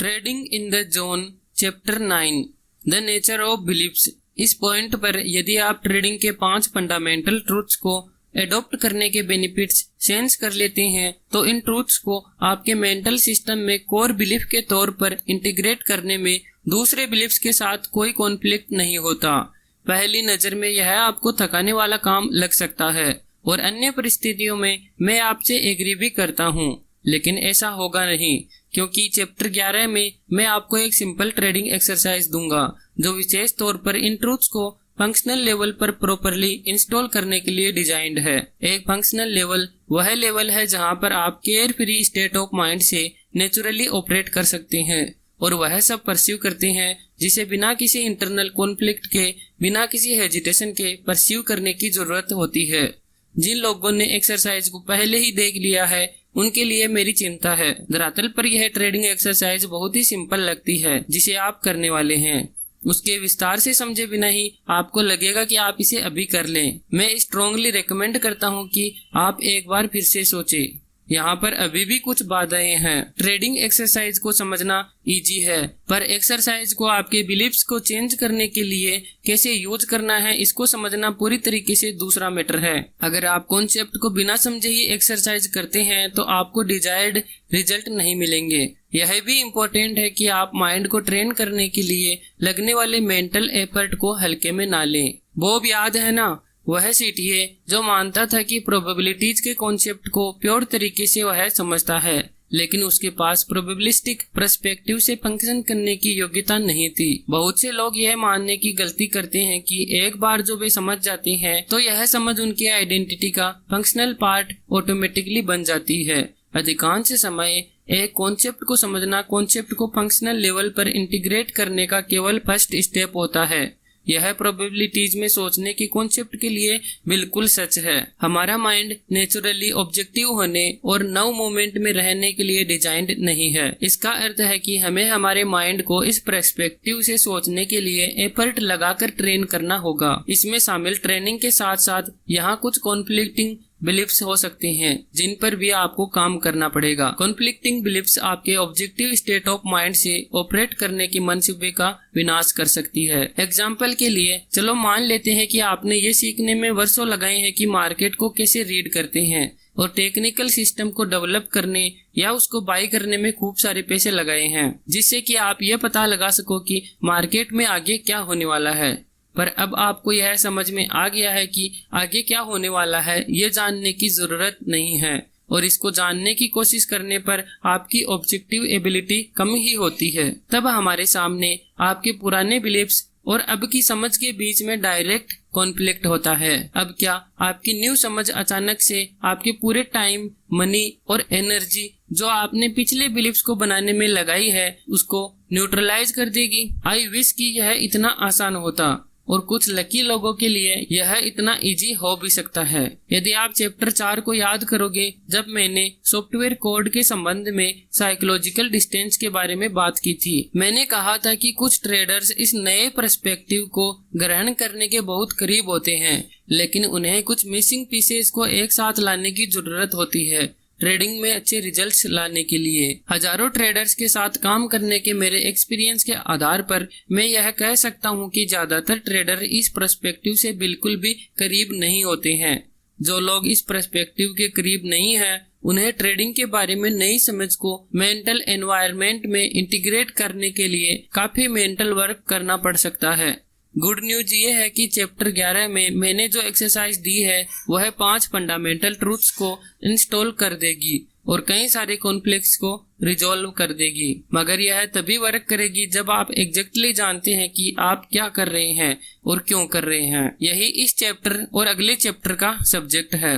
Trading in the zone chapter 9 the nature of beliefs. इस point पर यदि आप ट्रेडिंग के 5 फंडामेंटल ट्रूथ्स को एडॉप्ट करने के बेनिफिट्स सेंस कर लेते हैं तो इन ट्रूथ्स को आपके मेंटल सिस्टम में कोर बिलीफ के तौर पर इंटीग्रेट करने में दूसरे बिलीफ्स के साथ कोई कॉन्फ्लिक्ट नहीं होता। पहली नजर में यह आपको थकाने वाला काम लग सकता है और अन्य परिस्थितियों में मैं आपसे एग्री भी करता हूँ, लेकिन ऐसा होगा नहीं, क्योंकि चैप्टर 11 में मैं आपको एक सिंपल ट्रेडिंग एक्सरसाइज दूंगा जो विशेष तौर पर इन ट्रूथ्स को फंक्शनल लेवल पर प्रॉपर्ली इंस्टॉल करने के लिए डिजाइंड है। एक फंक्शनल लेवल वह लेवल है जहां पर आप care free state of mind से नेचुरली ऑपरेट कर सकते हैं और वह सब परस्यू करते हैं जिसे बिना किसी इंटरनल कॉन्फ्लिक्ट के, बिना किसी हेजिटेशन के परस्यू करने की जरूरत होती है। जिन लोगों ने एक्सरसाइज को पहले ही देख लिया है उनके लिए मेरी चिंता है। दरअसल पर यह ट्रेडिंग एक्सरसाइज बहुत ही सिंपल लगती है जिसे आप करने वाले हैं। उसके विस्तार से समझे बिना ही आपको लगेगा कि आप इसे अभी कर लें। मैं स्ट्रांगली रेकमेंड करता हूं कि आप एक बार फिर से सोचें। यहाँ पर अभी भी कुछ बाधाएं हैं। ट्रेडिंग एक्सरसाइज को समझना इजी है, पर एक्सरसाइज को आपके बिलीफ्स को चेंज करने के लिए कैसे यूज करना है इसको समझना पूरी तरीके से दूसरा मैटर है। अगर आप कॉन्सेप्ट को बिना समझे ही एक्सरसाइज करते हैं तो आपको डिजायर्ड रिजल्ट नहीं मिलेंगे। यह भी इम्पोर्टेंट है कि आप माइंड को ट्रेन करने के लिए लगने वाले मेंटल एफर्ट को हल्के में ना लें। बॉब याद है ना, वह सीटीए जो मानता था कि प्रोबेबिलिटीज के कॉन्सेप्ट को प्योर तरीके से वह समझता है, लेकिन उसके पास प्रोबेबिलिस्टिक पर्सपेक्टिव से फंक्शन करने की योग्यता नहीं थी। बहुत से लोग यह मानने की गलती करते हैं कि एक बार जो वे समझ जाते हैं तो यह समझ उनकी आइडेंटिटी का फंक्शनल पार्ट ऑटोमेटिकली बन जाती है। अधिकांश समय एक कॉन्सेप्ट को समझना कॉन्सेप्ट को फंक्शनल लेवल पर इंटीग्रेट करने का केवल फर्स्ट स्टेप होता है। यह प्रोबेबिलिटीज में सोचने की कॉन्सेप्ट के लिए बिल्कुल सच है। हमारा माइंड नेचुरली ऑब्जेक्टिव होने और नव मोमेंट में रहने के लिए डिजाइंड नहीं है। इसका अर्थ है कि हमें हमारे माइंड को इस पर्सपेक्टिव से सोचने के लिए एफर्ट लगाकर ट्रेन करना होगा। इसमें शामिल ट्रेनिंग के साथ साथ यहाँ कुछ कॉन्फ्लिक्टिंग बिलीफ्स हो सकते हैं जिन पर भी आपको काम करना पड़ेगा। कॉन्फ्लिक्टिंग बिलीफ्स आपके ऑब्जेक्टिव स्टेट ऑफ माइंड से ऑपरेट करने के मंसूबे का विनाश कर सकती है। एग्जाम्पल के लिए चलो मान लेते हैं कि आपने ये सीखने में वर्षों लगाए हैं कि मार्केट को कैसे रीड करते हैं और टेक्निकल सिस्टम को डेवलप करने या उसको बाई करने में खूब सारे पैसे लगाए हैं, जिससे कि आप ये पता लगा सको कि मार्केट में आगे क्या होने वाला है। पर अब आपको यह समझ में आ गया है कि आगे क्या होने वाला है ये जानने की जरूरत नहीं है, और इसको जानने की कोशिश करने पर आपकी ऑब्जेक्टिव एबिलिटी कम ही होती है। तब हमारे सामने आपके पुराने बिलीफ्स और अब की समझ के बीच में डायरेक्ट कॉन्फ्लिक्ट होता है। अब क्या आपकी न्यू समझ अचानक से आपके पूरे टाइम, मनी और एनर्जी जो आपने पिछले बिलीफ्स को बनाने में लगाई है उसको न्यूट्रलाइज कर देगी? आई विश कि यह इतना आसान होता, और कुछ लकी लोगों के लिए यह इतना इजी हो भी सकता है। यदि आप चैप्टर 4 को याद करोगे, जब मैंने सॉफ्टवेयर कोड के संबंध में साइकोलॉजिकल डिस्टेंस के बारे में बात की थी, मैंने कहा था कि कुछ ट्रेडर्स इस नए पर्सपेक्टिव को ग्रहण करने के बहुत करीब होते हैं, लेकिन उन्हें कुछ मिसिंग पीसेस को एक साथ लाने की जरूरत होती है ट्रेडिंग में अच्छे रिजल्ट्स लाने के लिए। हजारों ट्रेडर्स के साथ काम करने के मेरे एक्सपीरियंस के आधार पर मैं यह कह सकता हूं कि ज्यादातर ट्रेडर इस पर्सपेक्टिव से बिल्कुल भी करीब नहीं होते हैं। जो लोग इस पर्सपेक्टिव के करीब नहीं हैं, उन्हें ट्रेडिंग के बारे में नई समझ को मेंटल एनवायरनमेंट में इंटीग्रेट करने के लिए काफी मेंटल वर्क करना पड़ सकता है। गुड न्यूज ये है कि चैप्टर 11 में मैंने जो एक्सरसाइज दी है वह 5 फंडामेंटल ट्रूथ्स को इंस्टॉल कर देगी और कई सारे कॉन्फ्लिक्ट्स को रिजॉल्व कर देगी, मगर यह तभी वर्क करेगी जब आप एग्जैक्टली जानते हैं कि आप क्या कर रहे हैं और क्यों कर रहे हैं। यही इस चैप्टर और अगले चैप्टर का सब्जेक्ट है,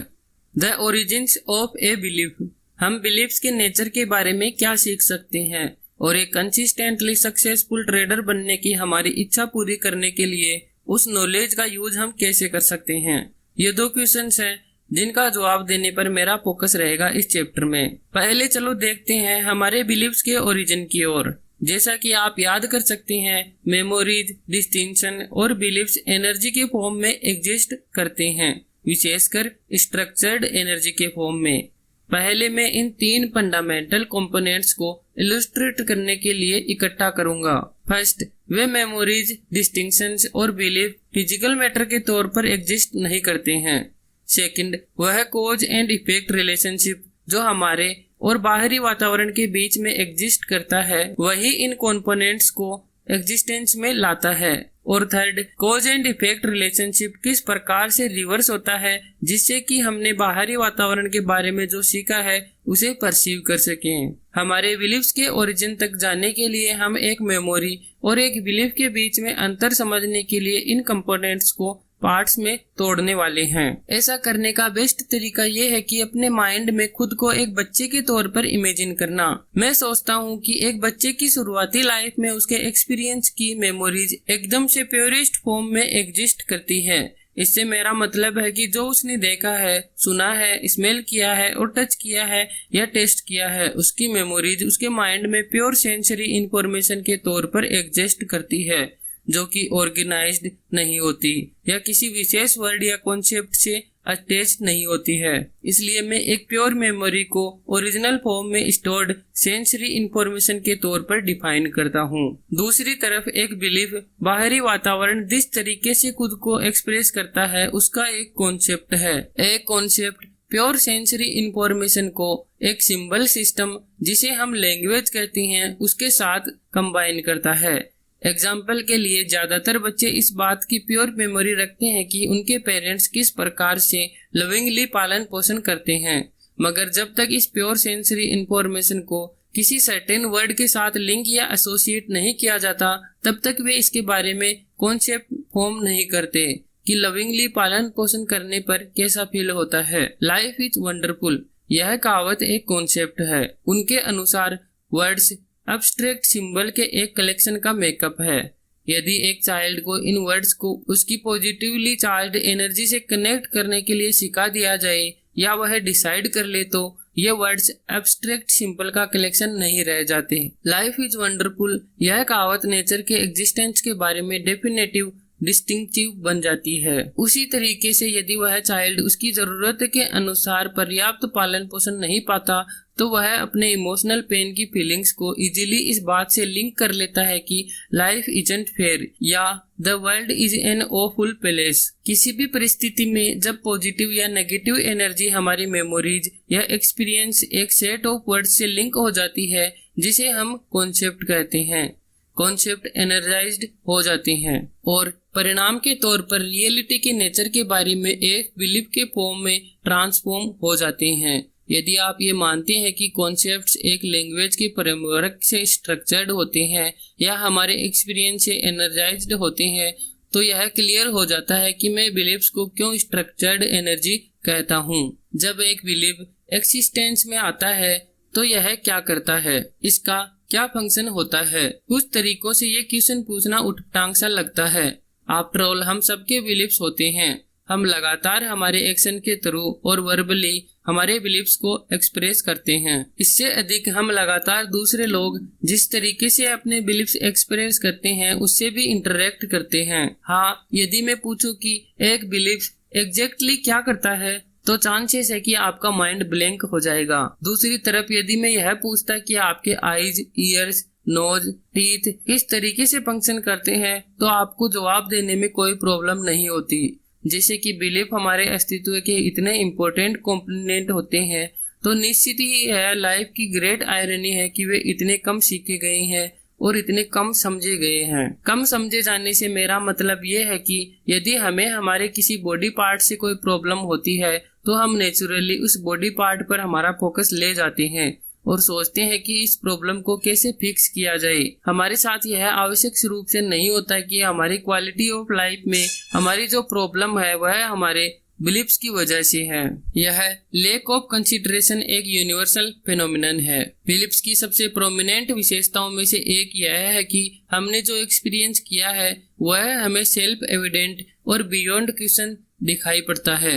the origins of a belief. हम बिलीफ्स के नेचर के बारे में क्या सीख सकते हैं और एक कंसिस्टेंटली सक्सेसफुल ट्रेडर बनने की हमारी इच्छा पूरी करने के लिए उस नॉलेज का यूज हम कैसे कर सकते हैं। ये 2 क्वेश्चंस हैं जिनका जवाब देने पर मेरा फोकस रहेगा इस चैप्टर में। पहले चलो देखते हैं हमारे बिलीव्स के ओरिजिन की ओर। जैसा कि आप याद कर सकते हैं, मेमोरीज, डिस्टिंक्शन और बिलीव्स एनर्जी के फॉर्म में एग्जिस्ट करते हैं, विशेषकर स्ट्रक्चर्ड एनर्जी के फॉर्म में। पहले मैं इन 3 फंडामेंटल कंपोनेंट्स को इलस्ट्रेट करने के लिए इकट्ठा करूंगा। फर्स्ट, वे मेमोरीज, डिस्टिंक्शंस और बिलीफ फिजिकल मैटर के तौर पर एग्जिस्ट नहीं करते हैं। सेकंड, वह कॉज एंड इफेक्ट रिलेशनशिप जो हमारे और बाहरी वातावरण के बीच में एग्जिस्ट करता है वही इन कंपोनेंट्स को एग्जिस्टेंस में लाता है। और third, cause and effect relationship किस प्रकार से रिवर्स होता है जिससे कि हमने बाहरी वातावरण के बारे में जो सीखा है उसे परसीव कर सकें। हमारे बिलीफ्स के ओरिजिन तक जाने के लिए हम एक मेमोरी और एक बिलीफ के बीच में अंतर समझने के लिए इन कंपोनेंट्स को पार्ट्स में तोड़ने वाले हैं। ऐसा करने का बेस्ट तरीका ये है कि अपने माइंड में खुद को एक बच्चे के तौर पर इमेजिन करना। मैं सोचता हूँ कि एक बच्चे की शुरुआती लाइफ में उसके एक्सपीरियंस की मेमोरीज एकदम से प्योरेस्ट फॉर्म में एग्जिस्ट करती है। इससे मेरा मतलब है कि जो उसने देखा है, सुना है, स्मेल किया है और टच किया है या टेस्ट किया है, उसकी मेमोरीज उसके माइंड में प्योर सेंसरी इंफॉर्मेशन के तौर पर एग्जिस्ट करती है, जो कि ऑर्गेनाइज्ड नहीं होती या किसी विशेष वर्ड या कॉन्सेप्ट से अटैच नहीं होती है। इसलिए मैं एक प्योर मेमोरी को ओरिजिनल फॉर्म में स्टोर्ड सेंसरी इंफॉर्मेशन के तौर पर डिफाइन करता हूँ। दूसरी तरफ एक बिलीफ बाहरी वातावरण जिस तरीके से खुद को एक्सप्रेस करता है उसका एक कॉन्सेप्ट है। एक कॉन्सेप्ट प्योर सेंसरी इंफॉर्मेशन को एक सिंबल सिस्टम जिसे हम लैंग्वेज कहते हैं उसके साथ कंबाइन करता है। एग्जाम्पल के लिए ज्यादातर बच्चे इस बात की प्योर मेमोरी रखते हैं कि उनके पेरेंट्स किस प्रकार से लविंगली पालन पोषण करते हैं, मगर जब तक इस प्योर सेंसरी इंफॉर्मेशन को किसी सर्टेन वर्ड के साथ लिंक या एसोसिएट नहीं किया जाता तब तक वे इसके बारे में कॉन्सेप्ट फॉर्म नहीं करते कि लविंगली पालन पोषण करने पर कैसा फील होता है। लाइफ इज वंडरफुल, यह कहावत एक कॉन्सेप्ट है। उनके अनुसार वर्ड्स एब्स्ट्रैक्ट सिंबल के एक कलेक्शन का मेकअप है। यदि एक चाइल्ड को इन वर्ड्स को उसकी पॉजिटिवली चार्ज्ड एनर्जी से कनेक्ट करने के लिए सिखा दिया जाए या वह डिसाइड कर ले तो ये वर्ड्स एब्स्ट्रैक्ट सिंबल का कलेक्शन नहीं रह जाते। लाइफ इज वंडरफुल यह कहावत नेचर के एग्जिस्टेंस के बारे में डेफिनेटिव डिस्टिंक्टिव बन जाती है। उसी तरीके से यदि वह चाइल्ड उसकी जरूरत के अनुसार पर्याप्त पालन पोषण नहीं पाता तो वह अपने इमोशनल पेन की फीलिंग्स को इजीली इस बात से लिंक कर लेता है कि लाइफ इजंट फेयर या the world is an awful place. किसी भी परिस्थिति में जब पॉजिटिव या नेगेटिव एनर्जी हमारी मेमोरीज या एक्सपीरियंस एक सेट ऑफ वर्ड्स से लिंक हो जाती है जिसे हम कॉन्सेप्ट कहते हैं, कॉन्सेप्ट एनर्जाइज्ड हो जाते हैं और परिणाम के तौर पर रियलिटी के नेचर के बारे में एक बिलीफ के फॉर्म में ट्रांसफॉर्म हो जाते हैं। यदि आप ये मानते हैं कि कॉन्सेप्ट्स एक लैंग्वेज के फ्रेमवर्क से स्ट्रक्चर्ड होते हैं या हमारे एक्सपीरियंस से एनर्जाइज्ड होते हैं तो यह क्लियर हो जाता है कि मैं बिलीफ्स को क्यों स्ट्रक्चर्ड एनर्जी कहता हूँ। जब एक बिलीफ एक्सिस्टेंस में आता है तो यह क्या करता है, इसका क्या फंक्शन होता है। कुछ तरीकों से ये क्वेश्चन पूछना उठपटांग सा लगता है। आफ्टर ऑल हम सबके बिलीफ्स होते हैं। हम लगातार हमारे एक्शन के थ्रू और वर्बली हमारे बिलीफ्स को एक्सप्रेस करते हैं। इससे अधिक हम लगातार दूसरे लोग जिस तरीके से अपने बिलीफ्स एक्सप्रेस करते हैं उससे भी इंटरेक्ट करते हैं। हाँ, यदि मैं पूछूं कि एक बिलीफ एग्जैक्टली क्या करता है तो चांसेस है कि आपका माइंड ब्लैंक हो जाएगा। दूसरी तरफ यदि मैं यह पूछता कि आपके आईज, ईयर्स, नोज, टीथ किस तरीके से फंक्शन करते हैं तो आपको जवाब देने में कोई प्रॉब्लम नहीं होती। जैसे कि बिलीफ हमारे अस्तित्व के इतने इम्पोर्टेंट कंपोनेंट होते हैं तो निश्चित ही है लाइफ की ग्रेट आयरनी है कि वे इतने कम सीखे गए हैं और इतने कम समझे गए हैं। कम समझे जाने से मेरा मतलब ये है कि यदि हमें हमारे किसी बॉडी पार्ट से कोई प्रॉब्लम होती है तो हम नेचुरली उस बॉडी पार्ट पर हमारा फोकस ले जाते हैं और सोचते हैं कि इस प्रॉब्लम को कैसे फिक्स किया जाए। हमारे साथ यह आवश्यक रूप से नहीं होता कि हमारी क्वालिटी ऑफ लाइफ में हमारी जो प्रॉब्लम है वह हमारे बिलीफ्स की वजह से है। यह लैक ऑफ कंसिडरेशन एक यूनिवर्सल फेनोमेनन है। बिलीफ्स की सबसे प्रोमिनेंट विशेषताओं में से एक यह है कि हमने जो एक्सपीरियंस किया है वह हमें सेल्फ एविडेंट और बियॉन्ड क्वेश्चन दिखाई पड़ता है।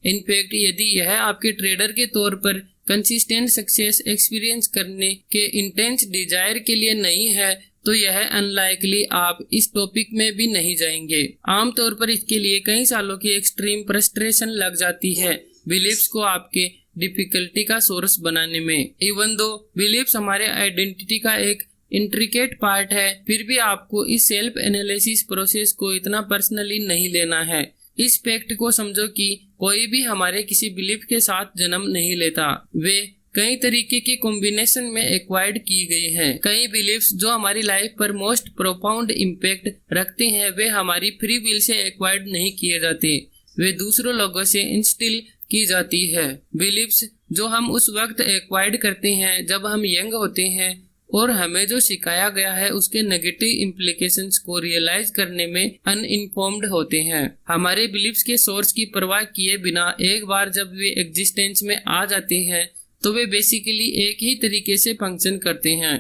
इनफैक्ट यदि यह आपके ट्रेडर के तौर पर कंसिस्टेंट सक्सेस एक्सपीरियंस करने के इंटेंस डिजायर के लिए नहीं है तो यह अनलाइकली आप इस टॉपिक में भी नहीं जाएंगे। आमतौर पर इसके लिए कई सालों की एक्सट्रीम फ्रस्ट्रेशन लग जाती है। बिलीफ्स को आपके डिफिकल्टी का सोर्स बनाने में। इवन दो बिलीव्स हमारे आइडेंटिटी का एक इंट्रिकेट पार्ट है, फिर भी आपको इस सेल्फ एनालिसिस प्रोसेस को इतना पर्सनली नहीं लेना है। इस फैक्ट को समझो कि कोई भी हमारे किसी बिलीफ के साथ जन्म नहीं लेता, वे कई तरीके के कॉम्बिनेशन में एक्वायर्ड की गई हैं। कई बिलीफ्स जो हमारी लाइफ पर मोस्ट प्रोफाउंड इम्पैक्ट रखते हैं वे हमारी फ्री विल से एक्वायर्ड नहीं किए जाते, वे दूसरों लोगों से इंस्टिल की जाती है। बिलीफ्स जो हम उस वक्त एक्वायर्ड करते हैं जब हम यंग होते हैं और हमें जो सिखाया गया है उसके नेगेटिव इम्प्लीकेशंस को रियलाइज करने में अनइन्फॉर्म्ड होते हैं। हमारे बिलीफ्स के सोर्स की परवाह किए बिना एक बार जब वे एग्जिस्टेंस में आ जाते हैं तो वे बेसिकली एक ही तरीके से फंक्शन करते हैं।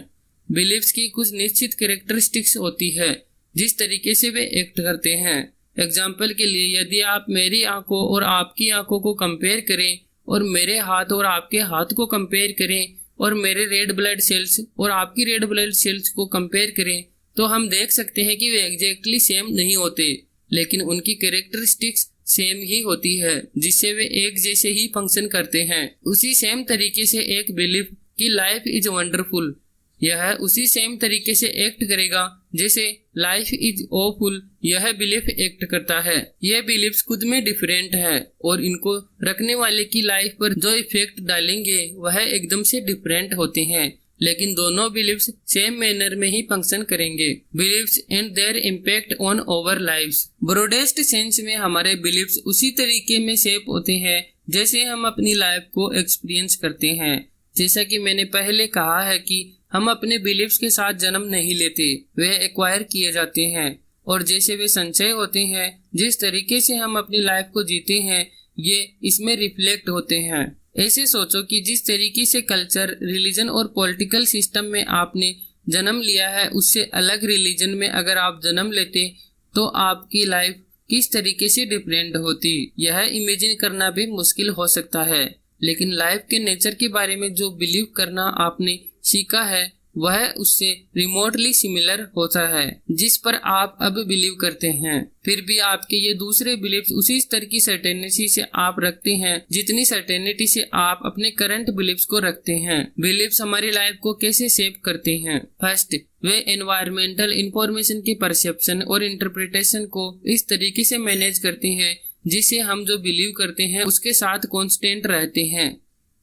बिलीफ्स की कुछ निश्चित कैरेक्टरिस्टिक्स होती है जिस तरीके से वे एक्ट करते हैं। एग्जाम्पल के लिए, यदि आप मेरी आंखों और आपकी आंखों को कंपेयर करें और मेरे हाथ और आपके हाथ को कंपेयर करें और मेरे रेड ब्लड सेल्स और आपकी रेड ब्लड सेल्स को कंपेयर करें तो हम देख सकते हैं कि वे एग्जैक्टली सेम नहीं होते, लेकिन उनकी कैरेक्टरिस्टिक्स सेम ही होती है जिससे वे एक जैसे ही फंक्शन करते हैं। उसी सेम तरीके से एक बिलीफ कि लाइफ इज वंडरफुल, यह उसी सेम तरीके से एक्ट करेगा जैसे लाइफ इज ऑफुल यह बिलीफ एक्ट करता है। यह बिलीफ्स खुद में डिफरेंट है और इनको रखने वाले की लाइफ पर जो इफेक्ट डालेंगे वह एकदम से डिफरेंट होते हैं, लेकिन दोनों बिलीफ्स सेम मैनर में ही फंक्शन करेंगे। Beliefs and their impact on our lives. Broadest sense में हमारे बिलीफ्स उसी तरीके में शेप होते हैं जैसे हम अपनी लाइफ को एक्सपीरियंस करते हैं। जैसा कि मैंने पहले कहा है कि हम अपने बिलीफ्स के साथ जन्म नहीं लेते, वे एक्वायर किए जाते हैं और जैसे वे संचय होते हैं, जिस तरीके से हम अपनी लाइफ को जीते हैं ये इसमें रिफ्लेक्ट होते हैं। ऐसे सोचो कि जिस तरीके से कल्चर, रिलीजन और पॉलिटिकल सिस्टम में आपने जन्म लिया है उससे अलग रिलीजन में अगर आप जन्म लेते तो आपकी लाइफ किस तरीके से डिफरेंट होती, यह इमेजिन करना भी मुश्किल हो सकता है। लेकिन लाइफ के नेचर के बारे में जो बिलीव करना आपने सीखा है वह उससे रिमोटली सिमिलर होता है जिस पर आप अब बिलीव करते हैं। फिर भी आपके ये दूसरे बिलीव्स उसी स्तर की सर्टेनिटी से आप रखते हैं जितनी सर्टेनिटी से आप अपने करंट बिलीव्स को रखते हैं। बिलीव्स हमारी लाइफ को कैसे शेप करते हैं? फर्स्ट, वे एनवायरमेंटल इंफॉर्मेशन के परसेप्शन और इंटरप्रिटेशन को इस तरीके से मैनेज करते हैं जिसे हम जो बिलीव करते हैं उसके साथ कांस्टेंट रहते हैं।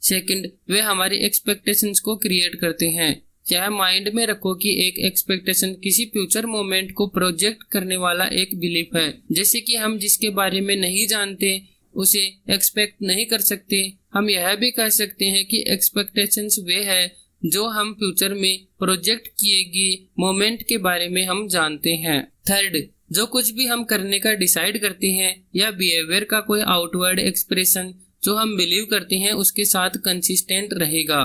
सेकंड, वे हमारी एक्सपेक्टेशंस को क्रिएट करते हैं। यह माइंड में रखो कि एक एक्सपेक्टेशन किसी फ्यूचर मोमेंट को प्रोजेक्ट करने वाला एक बिलीफ है। जैसे कि हम जिसके बारे में नहीं जानते उसे एक्सपेक्ट नहीं कर सकते। हम यह भी कह सकते हैं कि एक्सपेक्टेशंस वे है जो हम फ्यूचर में प्रोजेक्ट किए गए मोमेंट के बारे में हम जानते हैं। थर्ड, जो कुछ भी हम करने का डिसाइड करते हैं या बिहेवियर का कोई आउटवर्ड एक्सप्रेशन जो हम बिलीव करते हैं उसके साथ कंसिस्टेंट रहेगा।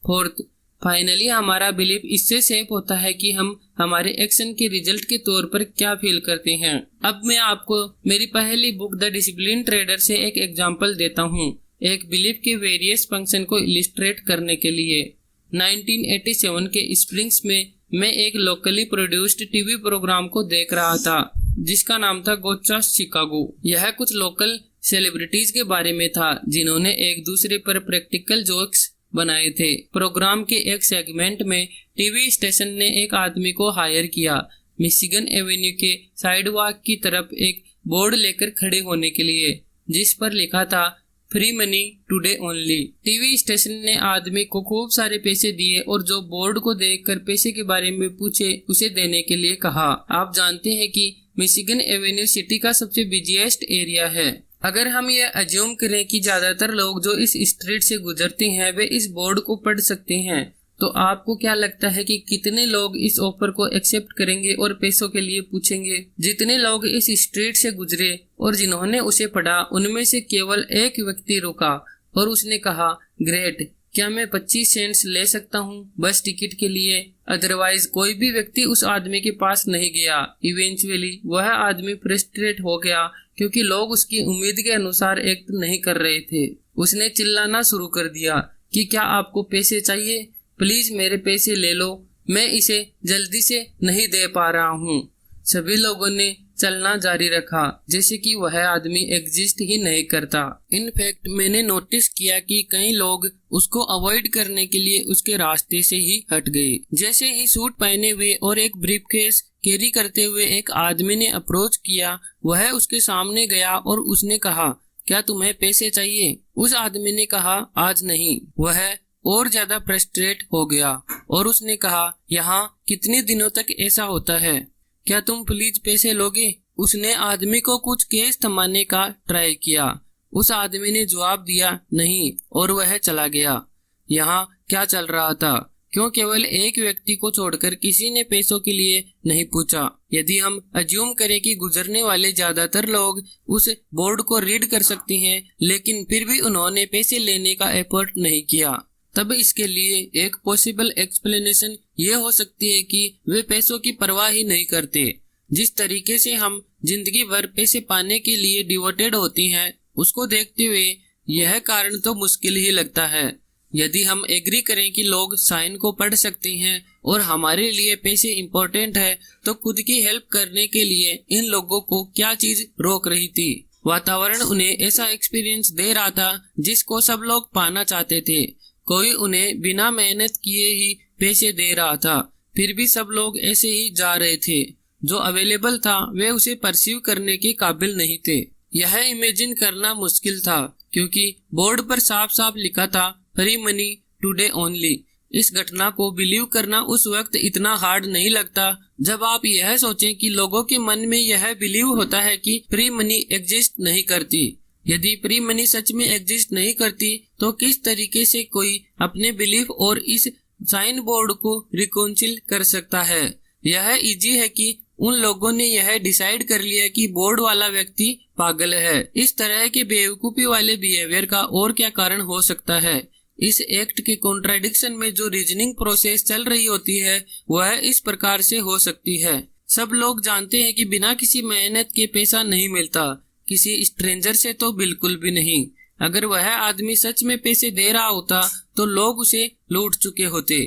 फोर्थ, फाइनली हमारा बिलीफ इससे शेप होता है कि हम हमारे एक्शन के रिजल्ट के तौर पर क्या फील करते हैं। अब मैं आपको मेरी पहली बुक द डिसिप्लिन ट्रेडर से एक एग्जांपल देता हूँ, एक बिलीफ के वेरियस फंक्शन को इलिस्ट्रेट करने के लिए। 1987 के स्प्रिंग्स में मैं एक लोकली प्रोड्यूस्ड टीवी प्रोग्राम को देख रहा था जिसका नाम था गोचा शिकागो। यह कुछ लोकल सेलिब्रिटीज के बारे में था जिन्होंने एक दूसरे पर प्रैक्टिकल जोक्स बनाए थे। प्रोग्राम के एक सेगमेंट में टीवी स्टेशन ने एक आदमी को हायर किया मिशिगन एवेन्यू के साइडवॉक की तरफ एक बोर्ड लेकर खड़े होने के लिए जिस पर लिखा था free money today only. TV station ने आदमी को खूब सारे पैसे दिए और जो बोर्ड को देखकर पैसे के बारे में पूछे उसे देने के लिए कहा। आप जानते हैं कि मिशिगन एवेन्यू सिटी का सबसे बिजीएस्ट एरिया है। अगर हम ये अज्यूम करें कि ज्यादातर लोग जो इस स्ट्रीट से गुजरते हैं वे इस बोर्ड को पढ़ सकते हैं, तो आपको क्या लगता है कि कितने लोग इस ऑफर को एक्सेप्ट करेंगे और पैसों के लिए पूछेंगे? जितने लोग इस स्ट्रीट से गुजरे और जिन्होंने उसे पढ़ा उनमें से केवल एक व्यक्ति रुका और उसने कहा, ग्रेट, क्या मैं 25 सेंट्स ले सकता हूँ बस टिकट के लिए? अदरवाइज कोई भी व्यक्ति उस आदमी के पास नहीं गया। इवेंचुअली वह आदमी फ्रस्ट्रेट हो गया क्योंकि लोग उसकी उम्मीद के अनुसार एक्ट नहीं कर रहे थे। उसने चिल्लाना शुरू कर दिया कि क्या आपको पैसे चाहिए? प्लीज मेरे पैसे ले लो, मैं इसे जल्दी से नहीं दे पा रहा हूँ। सभी लोगों ने चलना जारी रखा जैसे कि वह आदमी एग्जिस्ट ही नहीं करता। इनफैक्ट मैंने नोटिस किया कि कई लोग उसको अवॉइड करने के लिए उसके रास्ते से ही हट गए। जैसे ही सूट पहने हुए और एक ब्रीफकेस कैरी करते हुए एक आदमी ने अप्रोच किया, वह उसके सामने गया और उसने कहा, क्या तुम्हें पैसे चाहिए? उस आदमी ने कहा, आज नहीं। वह और ज्यादा फ्रस्ट्रेट हो गया और उसने कहा, यहाँ कितने दिनों तक ऐसा होता है? क्या तुम प्लीज पैसे लोगे? उसने आदमी को कुछ केस थमाने का ट्राई किया। उस आदमी ने जवाब दिया नहीं और वह चला गया। यहाँ क्या चल रहा था? क्यों केवल एक व्यक्ति को छोड़कर किसी ने पैसों के लिए नहीं पूछा? यदि हम अज्यूम करें कि गुजरने वाले ज्यादातर लोग उस बोर्ड को रीड कर सकते हैं, लेकिन फिर भी उन्होंने पैसे लेने का एफर्ट नहीं किया, तब इसके लिए एक पॉसिबल एक्सप्लेनेशन ये हो सकती है कि वे पैसों की परवाह ही नहीं करते। जिस तरीके से हम जिंदगी भर पैसे पाने के लिए डिवोटेड होते हैं, उसको देखते हुए यह कारण तो मुश्किल ही लगता है। यदि हम एग्री करें कि लोग साइन को पढ़ सकते हैं और हमारे लिए पैसे इम्पोर्टेंट है, तो खुद की हेल्प करने के लिए इन लोगों को क्या चीज रोक रही थी? वातावरण उन्हें ऐसा एक्सपीरियंस दे रहा था जिसको सब लोग पाना चाहते थे। कोई उन्हें बिना मेहनत किए ही पैसे दे रहा था, फिर भी सब लोग ऐसे ही जा रहे थे। जो अवेलेबल था वे उसे परसीव करने के काबिल नहीं थे। यह इमेजिन करना मुश्किल था क्योंकि बोर्ड पर साफ साफ लिखा था, फ्री मनी टुडे ओनली। इस घटना को बिलीव करना उस वक्त इतना हार्ड नहीं लगता जब आप यह सोचें कि लोगों के मन में यह बिलीव होता है कि फ्री मनी एग्जिस्ट नहीं करती। यदि फ्री मनी सच में एग्जिस्ट नहीं करती तो किस तरीके से कोई अपने बिलीफ और इस साइन बोर्ड को रिकॉन्सिल कर सकता है? यह इजी है कि उन लोगों ने यह डिसाइड कर लिया कि बोर्ड वाला व्यक्ति पागल है। इस तरह के बेवकूफी वाले बिहेवियर का और क्या कारण हो सकता है? इस एक्ट के कॉन्ट्राडिक्शन में जो रीजनिंग प्रोसेस चल रही होती है वह इस प्रकार से हो सकती है। सब लोग जानते हैं कि बिना किसी मेहनत के पैसा नहीं मिलता, किसी स्ट्रेंजर से तो बिल्कुल भी नहीं। अगर वह आदमी सच में पैसे दे रहा होता तो लोग उसे लूट चुके होते।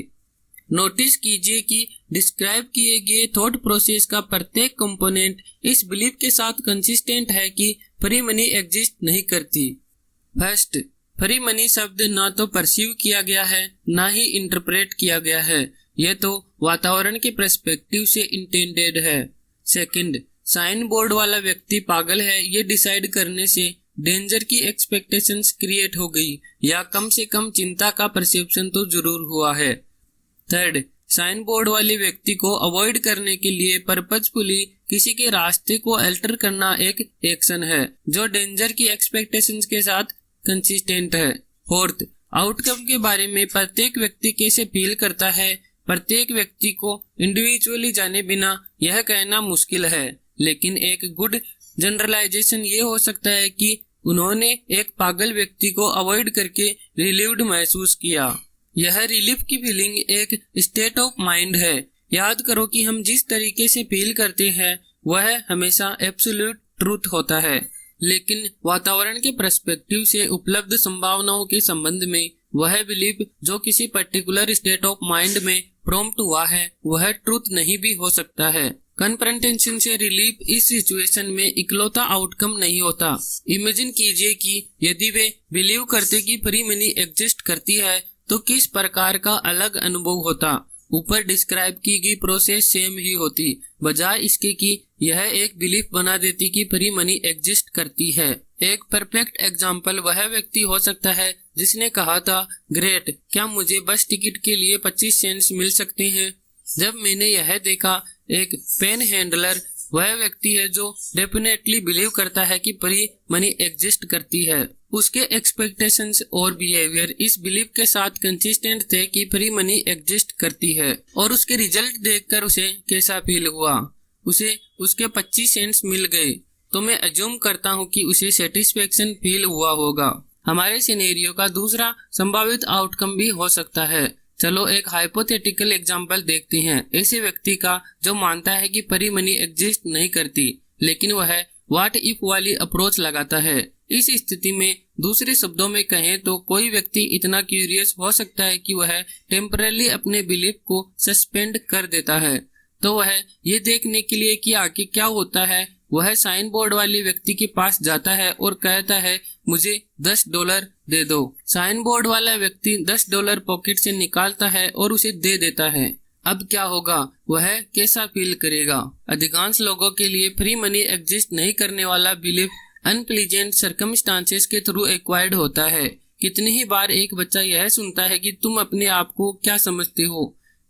नोटिस कीजिए कि डिस्क्राइब किए गए थॉट प्रोसेस का प्रत्येक कंपोनेंट इस बिलीफ के साथ कंसिस्टेंट है कि फ्री मनी एग्जिस्ट नहीं करती। फर्स्ट, फ्री मनी शब्द ना तो परसीव किया गया है ना ही इंटरप्रेट किया गया है, यह तो वातावरण के पर्सपेक्टिव से इंटेंडेड है। सेकंड, साइन बोर्ड वाला व्यक्ति पागल है ये डिसाइड करने से डेंजर की एक्सपेक्टेशंस क्रिएट हो गई, या कम से कम चिंता का परसेप्शन तो जरूर हुआ है। थर्ड, साइन बोर्ड वाले व्यक्ति को अवॉइड करने के लिए पर्पजफुली किसी के रास्ते को अल्टर करना एक एक्शन है जो डेंजर की एक्सपेक्टेशंस के साथ कंसिस्टेंट है। फोर्थ, आउटकम के बारे में प्रत्येक व्यक्ति कैसे फील करता है, प्रत्येक व्यक्ति को इंडिविजुअली जाने बिना यह कहना मुश्किल है, लेकिन एक गुड जनरलाइजेशन ये हो सकता है कि उन्होंने एक पागल व्यक्ति को अवॉइड करके रिलीव्ड महसूस किया। यह रिलीफ की फीलिंग एक स्टेट ऑफ माइंड है। याद करो कि हम जिस तरीके से फील करते हैं वह हमेशा एब्सोल्यूट ट्रूथ होता है, लेकिन वातावरण के पर्सपेक्टिव से उपलब्ध संभावनाओं के संबंध में वह बिलीफ जो किसी पर्टिकुलर स्टेट ऑफ माइंड में प्रॉम्प्ट हुआ है वह ट्रूथ नहीं भी हो सकता है। कन्फ्रंटेशन से रिलीफ इस सिचुएशन में इकलौता आउटकम नहीं होता। इमेजिन कीजिए कि यदि वे बिलीव करते कि फ्री मनी एग्जिस्ट करती है तो किस प्रकार का अलग अनुभव होता। ऊपर डिस्क्राइब की गई प्रोसेस सेम ही होती, बजाय इसके कि यह एक बिलीफ बना देती कि फ्री मनी एग्जिस्ट करती है। एक परफेक्ट एग्जाम्पल वह व्यक्ति हो सकता है जिसने कहा था, ग्रेट, क्या मुझे बस टिकट के लिए 25 सेंट्स मिल सकते हैं? जब मैंने यह देखा, एक पेन हैंडलर वह व्यक्ति है जो डेफिनेटली बिलीव करता है कि फ्री मनी एग्जिस्ट करती है। उसके एक्सपेक्टेशंस और बिहेवियर इस बिलीफ के साथ कंसिस्टेंट थे कि फ्री मनी एग्जिस्ट करती है, और उसके रिजल्ट देखकर उसे कैसा फील हुआ? उसे उसके 25 सेंट्स मिल गए, तो मैं अज्यूम करता हूँ कि उसे सेटिस्फेक्शन फील हुआ होगा। हमारे सिनेरियो का दूसरा संभावित आउटकम भी हो सकता है। चलो एक हाइपोथेटिकल एग्जांपल देखते हैं, ऐसे व्यक्ति का जो मानता है कि फ्री मनी एग्जिस्ट नहीं करती, लेकिन वह व्हाट इफ वाली अप्रोच लगाता है। इस स्थिति में दूसरे शब्दों में कहें तो कोई व्यक्ति इतना क्यूरियस हो सकता है कि वह टेम्परली अपने बिलीफ को सस्पेंड कर देता है, तो वह ये देखने के लिए कि आगे क्या होता है वह साइन बोर्ड वाले व्यक्ति के पास जाता है और कहता है मुझे $10 दे दो। साइन बोर्ड वाला व्यक्ति $10 पॉकेट से निकालता है और उसे दे देता है। अब क्या होगा, वह कैसा फील करेगा? अधिकांश लोगों के लिए फ्री मनी एग्जिस्ट नहीं करने वाला बिलीफ अनप्लीजेंट सर्कमस्टांसेस के थ्रू एक्वायर्ड होता है। कितनी ही बार एक बच्चा यह सुनता है कि तुम अपने आप को क्या समझते हो,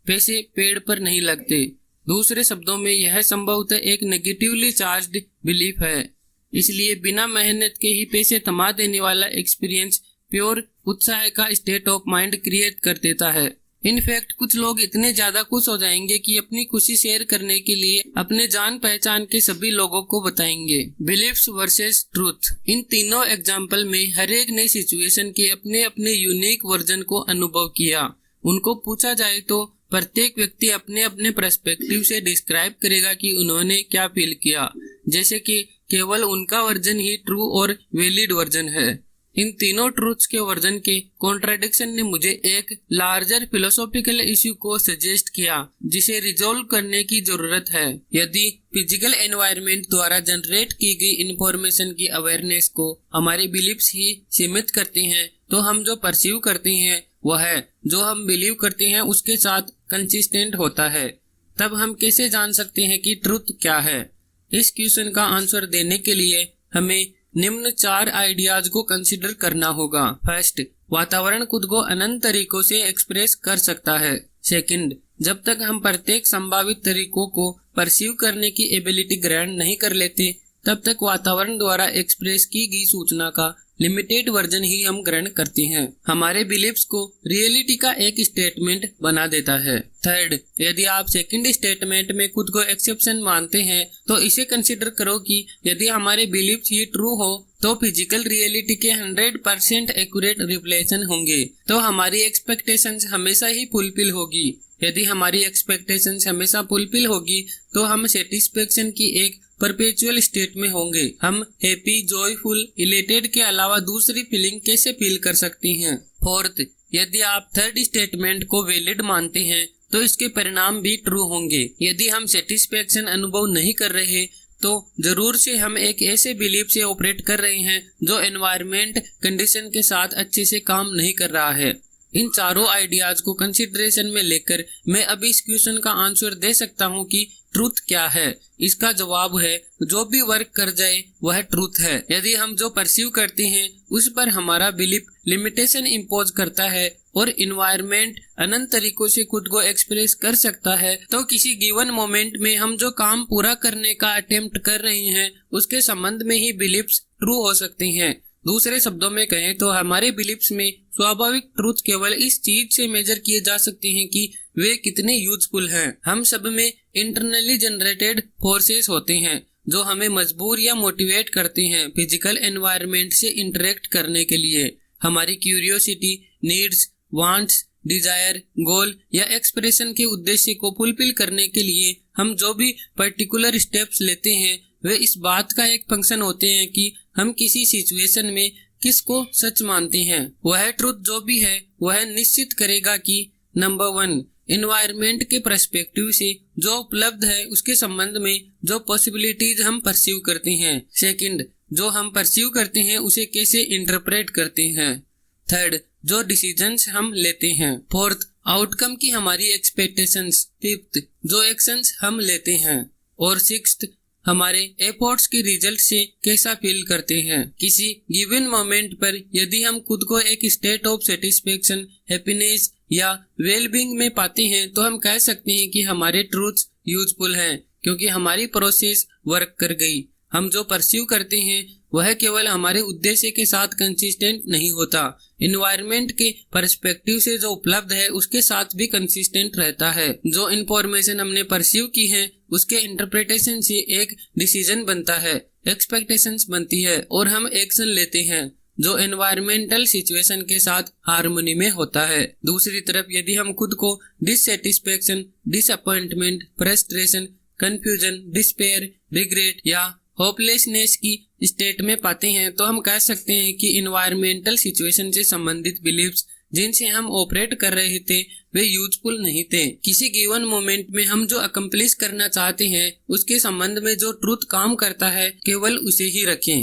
पैसे पेड़ पर नहीं लगते। दूसरे शब्दों में यह संभवतः एक नेगेटिवली चार्ज्ड बिलीफ है। इसलिए बिना मेहनत के ही पैसे थमा देने वाला एक्सपीरियंस प्योर उत्साह का स्टेट ऑफ माइंड क्रिएट कर देता है। इनफैक्ट कुछ लोग इतने ज्यादा खुश हो जाएंगे कि अपनी खुशी शेयर करने के लिए अपने जान पहचान के सभी लोगों को बताएंगे। Beliefs versus truth. इन तीनों एग्जाम्पल में हर एक नई सिचुएशन के अपने अपने यूनिक वर्जन को अनुभव किया। उनको पूछा जाए तो प्रत्येक व्यक्ति अपने अपने पर्सपेक्टिव से डिस्क्राइब करेगा कि उन्होंने क्या फील किया, जैसे कि केवल उनका वर्जन ही ट्रू और वैलिड वर्जन है। इन तीनों ट्रूथ्स के वर्जन के कॉन्ट्राडिक्शन ने मुझे एक लार्जर फिलोसॉफिकल इश्यू को सजेस्ट किया जिसे रिजोल्व करने की जरूरत है। यदि फिजिकल एनवायरनमेंट द्वारा जनरेट की गई इंफॉर्मेशन की अवेयरनेस को हमारे बिलीफ्स ही सीमित करते हैं, तो हम जो परसीव करते हैं वह जो हम बिलीव करते हैं उसके साथ कंसिस्टेंट होता है। तब हम कैसे जान सकते हैं कि ट्रूथ क्या है? इस क्वेश्चन का आंसर देने के लिए हमें निम्न 4 आइडियाज को कंसिडर करना होगा। फर्स्ट, वातावरण खुद को अनंत तरीकों से एक्सप्रेस कर सकता है। सेकंड, जब तक हम प्रत्येक संभावित तरीकों को परसीव करने की एबिलिटी ग्रहण नहीं कर लेते, तब तक वातावरण द्वारा एक्सप्रेस की गई सूचना का लिमिटेड वर्जन ही हम ग्रहण करते हैं। हमारे बिलीफ्स को रियलिटी का एक स्टेटमेंट बना देता है। थर्ड, यदि आप सेकंड स्टेटमेंट में खुद को एक्सेप्शन मानते हैं तो इसे कंसिडर करो कि यदि हमारे बिलीफ्स ही ट्रू हो तो फिजिकल रियलिटी के 100% एक्यूरेट रिफ्लेक्शन होंगे, तो हमारी एक्सपेक्टेशंस हमेशा ही फुलफिल होगी। यदि हमारी एक्सपेक्टेशंस हमेशा फुलफिल होगी तो हम सेटिस्फेक्शन की एक परपेचुअल स्टेट में होंगे। हम हैप्पी, जॉयफुल, इलेटेड के अलावा दूसरी फीलिंग कैसे फील कर सकते हैं? फोर्थ, यदि आप थर्ड स्टेटमेंट को वैलिड मानते हैं तो इसके परिणाम भी ट्रू होंगे। यदि हम सेटिस्फेक्शन अनुभव नहीं कर रहे तो जरूर से हम एक ऐसे बिलीफ से ऑपरेट कर रहे हैं जो एनवायरनमेंट कंडीशन के साथ अच्छे से काम नहीं कर रहा है। इन चारों आइडियाज को कंसिडरेशन में लेकर मैं अभी इस क्वेश्चन का आंसर दे सकता हूँ कि ट्रूथ क्या है। इसका जवाब है जो भी वर्क कर जाए वह ट्रूथ है। यदि हम जो परसीव करते हैं उस पर हमारा बिलीफ लिमिटेशन इम्पोज करता है और इन्वायरमेंट अनंत तरीकों से खुद को एक्सप्रेस कर सकता है, तो किसी गिवन मोमेंट में हम जो काम पूरा करने का अटेम्प्ट कर रहे हैं उसके संबंध में ही बिलीफ्स ट्रू हो सकते हैं। दूसरे शब्दों में कहें तो हमारे बिलीफ्स में स्वाभाविक ट्रूथ केवल इस चीज से मेजर किए जा सकते हैं कि वे कितने यूजफुल हैं। हम सब में इंटरनली जनरेटेड फोर्सेस होते हैं जो हमें मजबूर या मोटिवेट करते हैं फिजिकल एनवायरनमेंट से इंटरेक्ट करने के लिए। हमारी क्यूरियोसिटी, नीड्स, वांट्स, डिजायर, गोल या एक्सप्रेशन के उद्देश्य को फुलफिल करने के लिए हम जो भी पर्टिकुलर स्टेप्स लेते हैं वे इस बात का एक फंक्शन होते हैं कि हम किसी सिचुएशन में किसको सच मानते हैं। वह ट्रूथ जो भी है वह निश्चित करेगा कि नंबर 1, एनवायरनमेंट के पर्सपेक्टिव से जो उपलब्ध है उसके संबंध में जो पॉसिबिलिटीज हम परसीव करते हैं। सेकंड, जो हम परसीव करते हैं उसे कैसे इंटरप्रेट करते हैं। थर्ड, जो डिसीजंस हम लेते हैं। फोर्थ, आउटकम की हमारी एक्सपेक्टेशंस। फिफ्थ, जो एक्शंस हम लेते हैं। और सिक्स्थ, हमारे एफर्ट्स के रिजल्ट से कैसा फील करते हैं। किसी गिवन मोमेंट पर यदि हम खुद को एक स्टेट ऑफ सेटिस्फेक्शन, हैप्पीनेस या वेलबींग में पाते हैं तो हम कह सकते हैं कि हमारे ट्रूथ्स यूजफुल हैं क्योंकि हमारी प्रोसेस वर्क कर गई। हम जो परसीव करते हैं वह केवल हमारे उद्देश्य के साथ कंसिस्टेंट नहीं होता, एनवायरनमेंट के पर्सपेक्टिव से जो उपलब्ध है उसके साथ भी कंसिस्टेंट रहता है। जो इन्फॉर्मेशन हमने परसीव की है उसके इंटरप्रिटेशन से एक डिसीजन बनता है, एक्सपेक्टेशंस बनती है और हम एक्शन लेते हैं जो एनवायरमेंटल सिचुएशन के साथ हार्मनी में होता है। दूसरी तरफ यदि हम खुद को dissatisfaction, disappointment, frustration, confusion, despair, regret या होपलेसनेस की स्टेट में पाते हैं तो हम कह सकते हैं कि एनवायरमेंटल सिचुएशन से संबंधित बिलीफ्स जिनसे हम ऑपरेट कर रहे थे वे यूजफुल नहीं थे। किसी गिवन मोमेंट में हम जो अकम्प्लिश करना चाहते हैं उसके संबंध में जो ट्रूथ काम करता है केवल उसे ही रखें।